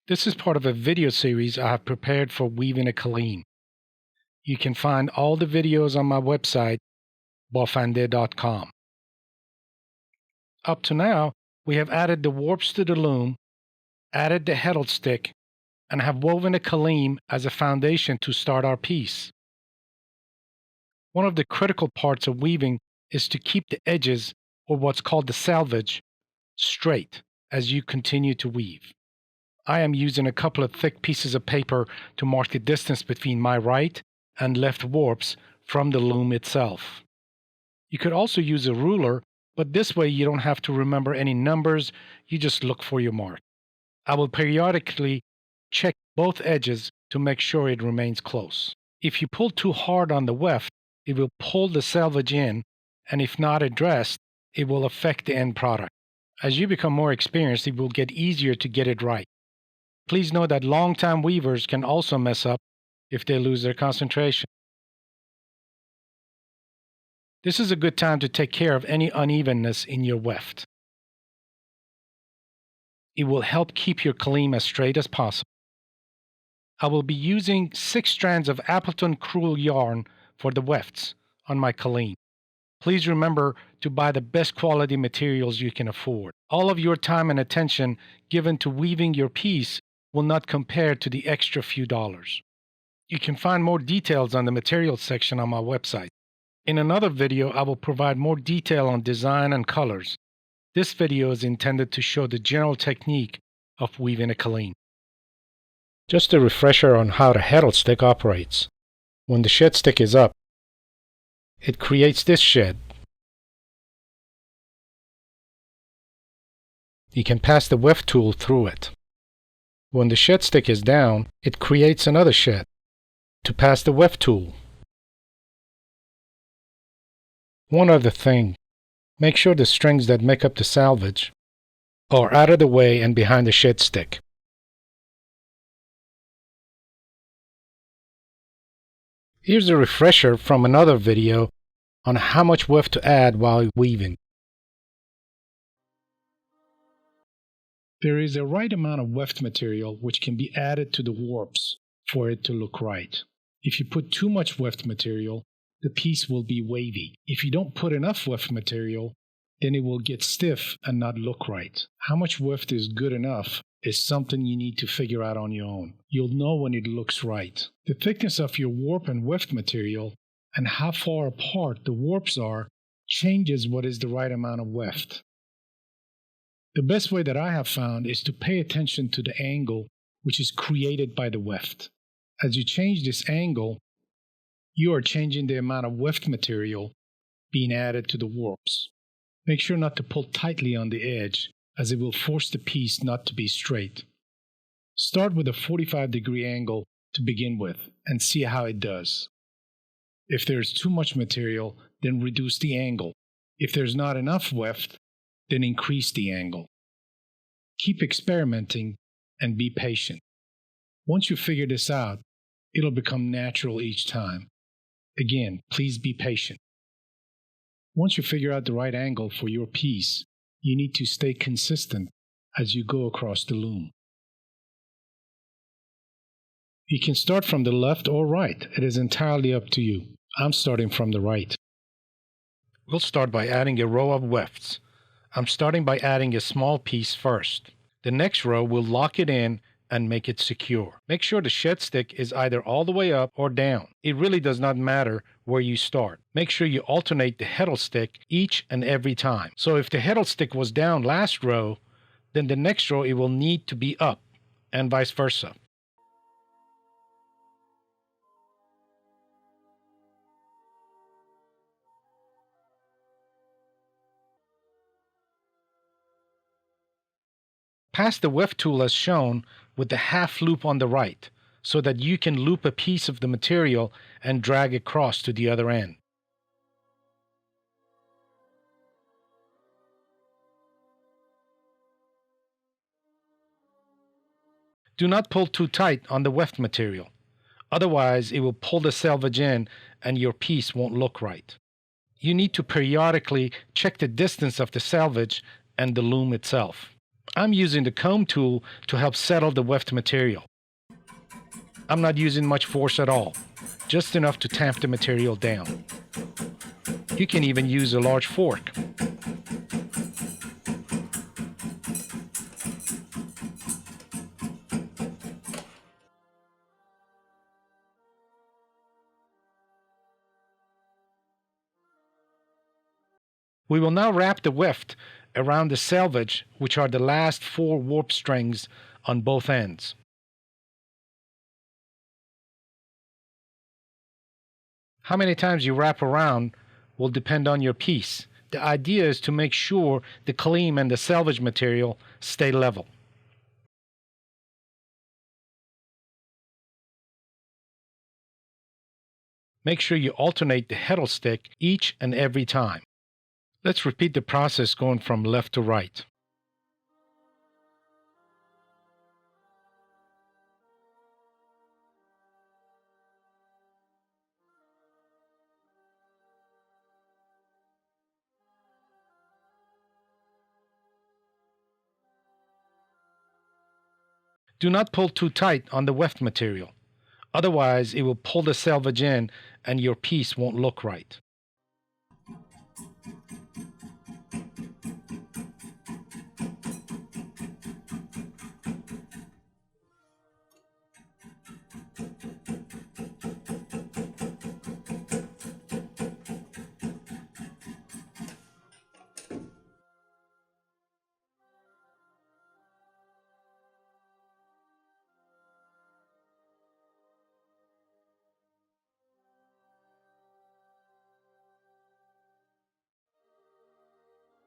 This is part of a video series I have prepared for weaving a Kilim. You can find all the videos on my website, bofande.com. Up to now, we have added the warps to the loom, added the Heddle stick, and have woven a Kilim as a foundation to start our piece. One of the critical parts of weaving is to keep the edges, or what's called the selvage, straight as you continue to weave. I am using a couple of thick pieces of paper to mark the distance between my right and left warps from the loom itself. You could also use a ruler, but this way you don't have to remember any numbers, you just look for your mark. I will periodically check both edges to make sure it remains close. If you pull too hard on the weft, it will pull the selvage in, and if not addressed, it will affect the end product. As you become more experienced, it will get easier to get it right. Please know that long-time weavers can also mess up if they lose their concentration. This is a good time to take care of any unevenness in your weft. It will help keep your Kilim as straight as possible. I will be using 6 strands of Appleton crewel yarn for the wefts on my Kilim. Please remember to buy the best quality materials you can afford. All of your time and attention given to weaving your piece will not compare to the extra few dollars. You can find more details on the materials section on my website. In another video, I will provide more detail on design and colors. This video is intended to show the general technique of weaving a Kilim. Just a refresher on how the Heddle stick operates. When the shed stick is up, it creates this shed. You can pass the weft tool through it. When the shed stick is down, it creates another shed to pass the weft tool. One other thing, make sure the strings that make up the selvage are out of the way and behind the shed stick. Here's a refresher from another video on how much weft to add while weaving. There is a right amount of weft material which can be added to the warps for it to look right. If you put too much weft material, the piece will be wavy. If you don't put enough weft material, then it will get stiff and not look right. How much weft is good enough is something you need to figure out on your own. You'll know when it looks right. The thickness of your warp and weft material and how far apart the warps are changes what is the right amount of weft. The best way that I have found is to pay attention to the angle which is created by the weft. As you change this angle, you are changing the amount of weft material being added to the warps. Make sure not to pull tightly on the edge, as it will force the piece not to be straight. Start with a 45-degree angle to begin with and see how it does. If there is too much material, then reduce the angle. If there's not enough weft, then increase the angle. Keep experimenting and be patient. Once you figure this out, it'll become natural each time. Again, please be patient. Once you figure out the right angle for your piece, you need to stay consistent as you go across the loom. You can start from the left or right. It is entirely up to you. I'm starting from the right. We'll start by adding a row of wefts. I'm starting by adding a small piece first. The next row will lock it in and make it secure. Make sure the shed stick is either all the way up or down. It really does not matter where you start. Make sure you alternate the Heddle stick each and every time. So if the Heddle stick was down last row, then the next row it will need to be up, and vice versa. Pass the weft tool as shown with the half loop on the right, so that you can loop a piece of the material and drag across to the other end. Do not pull too tight on the weft material, otherwise it will pull the selvage in and your piece won't look right. You need to periodically check the distance of the selvage and the loom itself. I'm using the comb tool to help settle the weft material. I'm not using much force at all, just enough to tamp the material down. You can even use a large fork. We will now wrap the weft around the selvage, which are the last 4 warp strings on both ends. How many times you wrap around will depend on your piece. The idea is to make sure the Kilim and the selvage material stay level. Make sure you alternate the Heddle stick each and every time. Let's repeat the process going from left to right. Do not pull too tight on the weft material. Otherwise, it will pull the selvage in and your piece won't look right.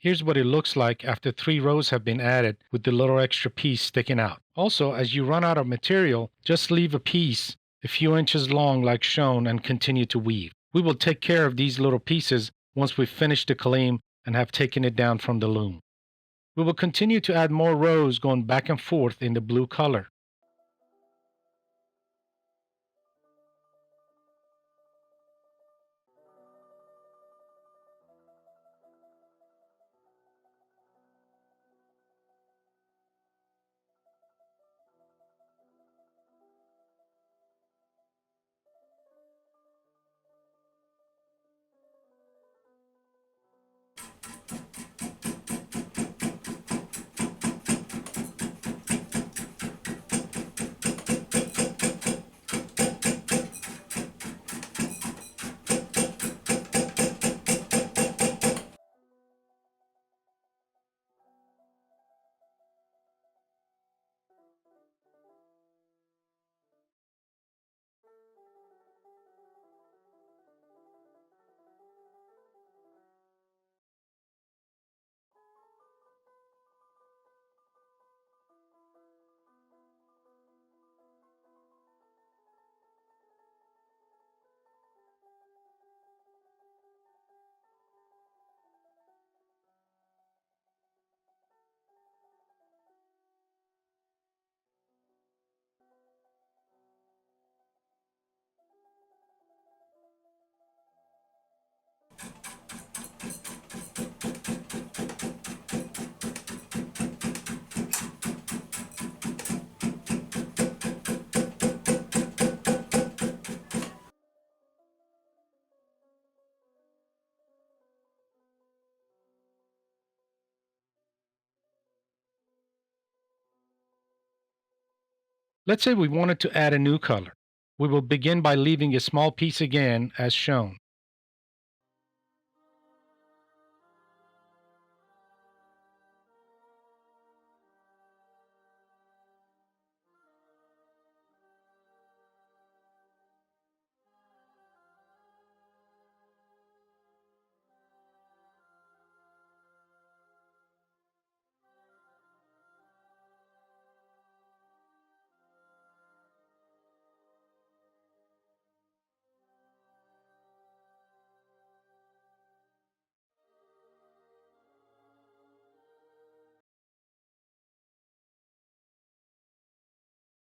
Here's what it looks like after 3 rows have been added with the little extra piece sticking out. Also, as you run out of material, just leave a piece a few inches long like shown and continue to weave. We will take care of these little pieces once we've finished the Kilim and have taken it down from the loom. We will continue to add more rows going back and forth in the blue color. Let's say we wanted to add a new color. We will begin by leaving a small piece again as shown.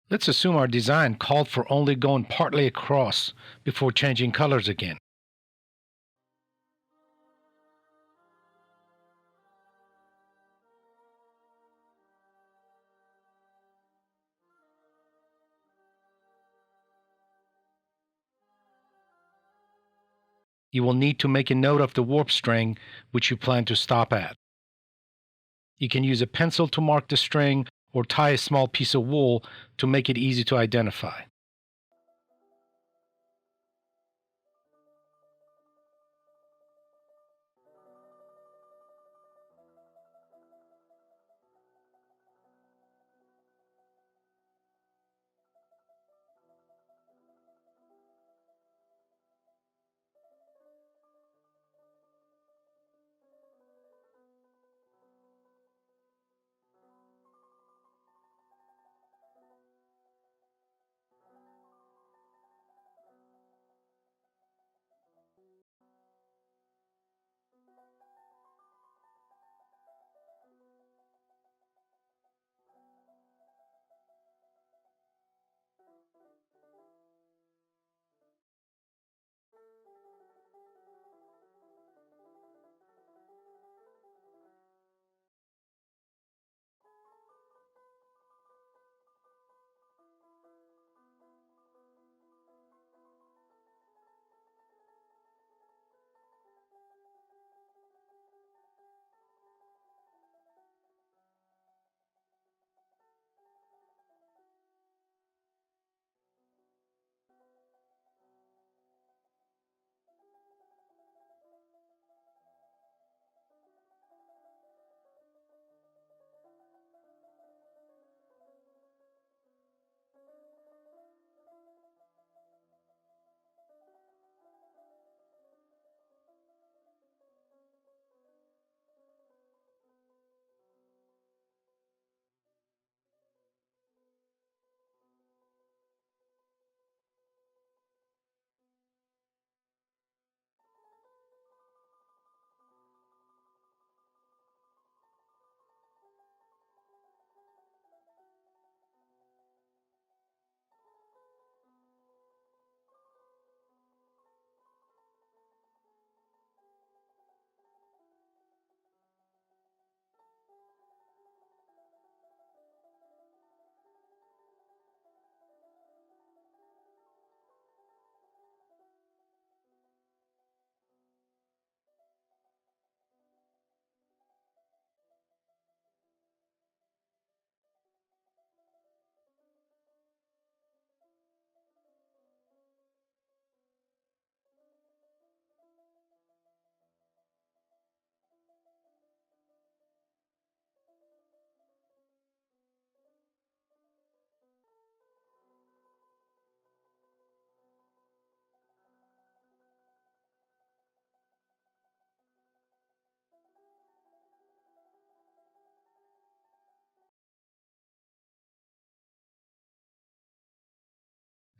Let's assume our design called for only going partly across before changing colors again. You will need to make a note of the warp string which you plan to stop at. You can use a pencil to mark the string or tie a small piece of wool to make it easy to identify.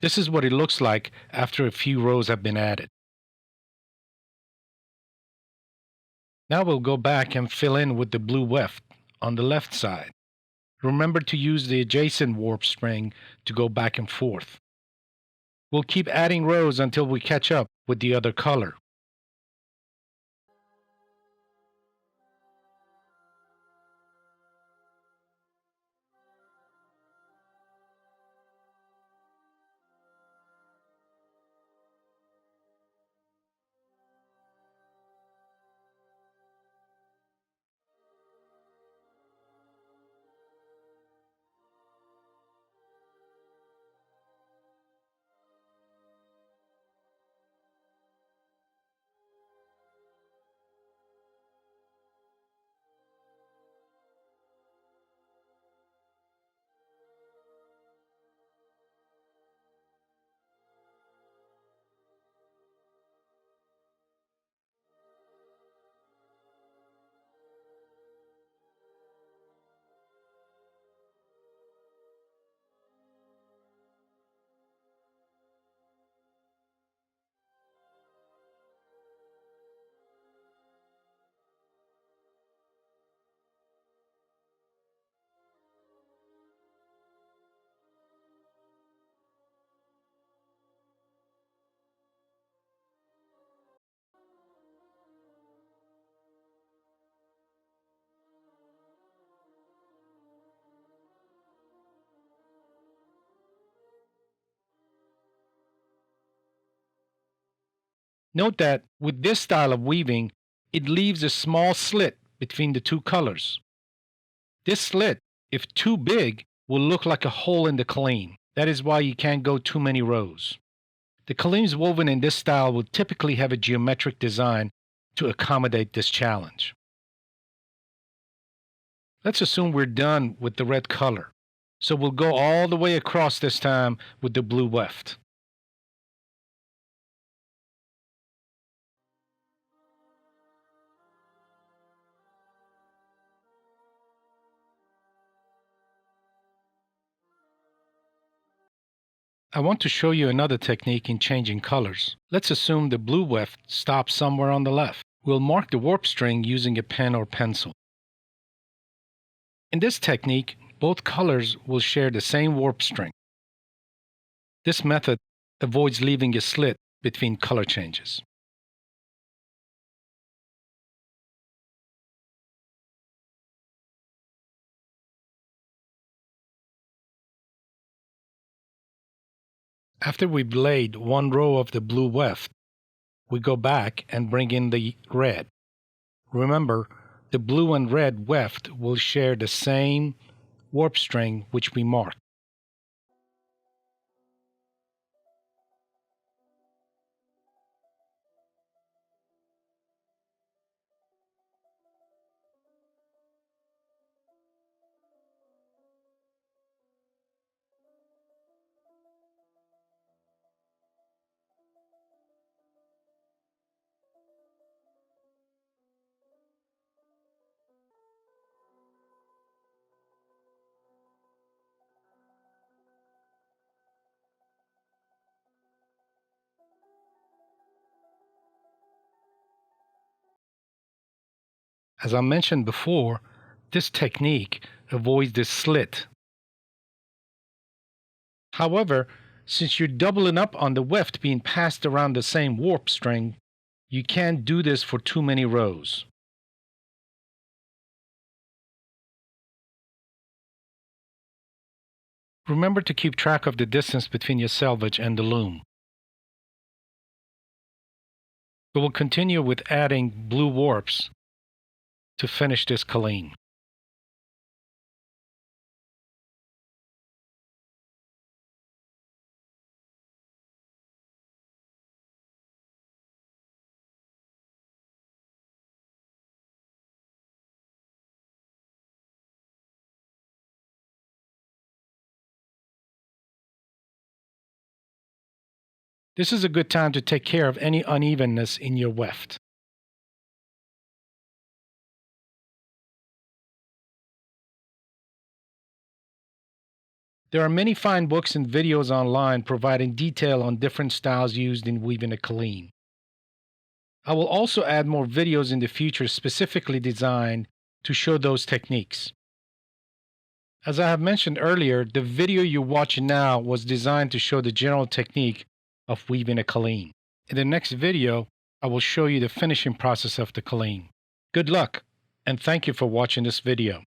This is what it looks like after a few rows have been added. Now we'll go back and fill in with the blue weft on the left side. Remember to use the adjacent warp string to go back and forth. We'll keep adding rows until we catch up with the other color. Note that with this style of weaving, it leaves a small slit between the two colors. This slit, if too big, will look like a hole in the Kilim. That is why you can't go too many rows. The Kilims woven in this style will typically have a geometric design to accommodate this challenge. Let's assume we're done with the red color. So we'll go all the way across this time with the blue weft. I want to show you another technique in changing colors. Let's assume the blue weft stops somewhere on the left. We'll mark the warp string using a pen or pencil. In this technique, both colors will share the same warp string. This method avoids leaving a slit between color changes. After we've laid one row of the blue weft, we go back and bring in the red. Remember, the blue and red weft will share the same warp string which we marked. As I mentioned before, this technique avoids this slit. However, since you're doubling up on the weft being passed around the same warp string, you can't do this for too many rows. Remember to keep track of the distance between your selvage and the loom. We will continue with adding blue warps to finish this Kilim. This is a good time to take care of any unevenness in your weft. There are many fine books and videos online providing detail on different styles used in weaving a Kilim. I will also add more videos in the future specifically designed to show those techniques. As I have mentioned earlier, the video you're watching now was designed to show the general technique of weaving a Kilim. In the next video, I will show you the finishing process of the Kilim. Good luck, and thank you for watching this video.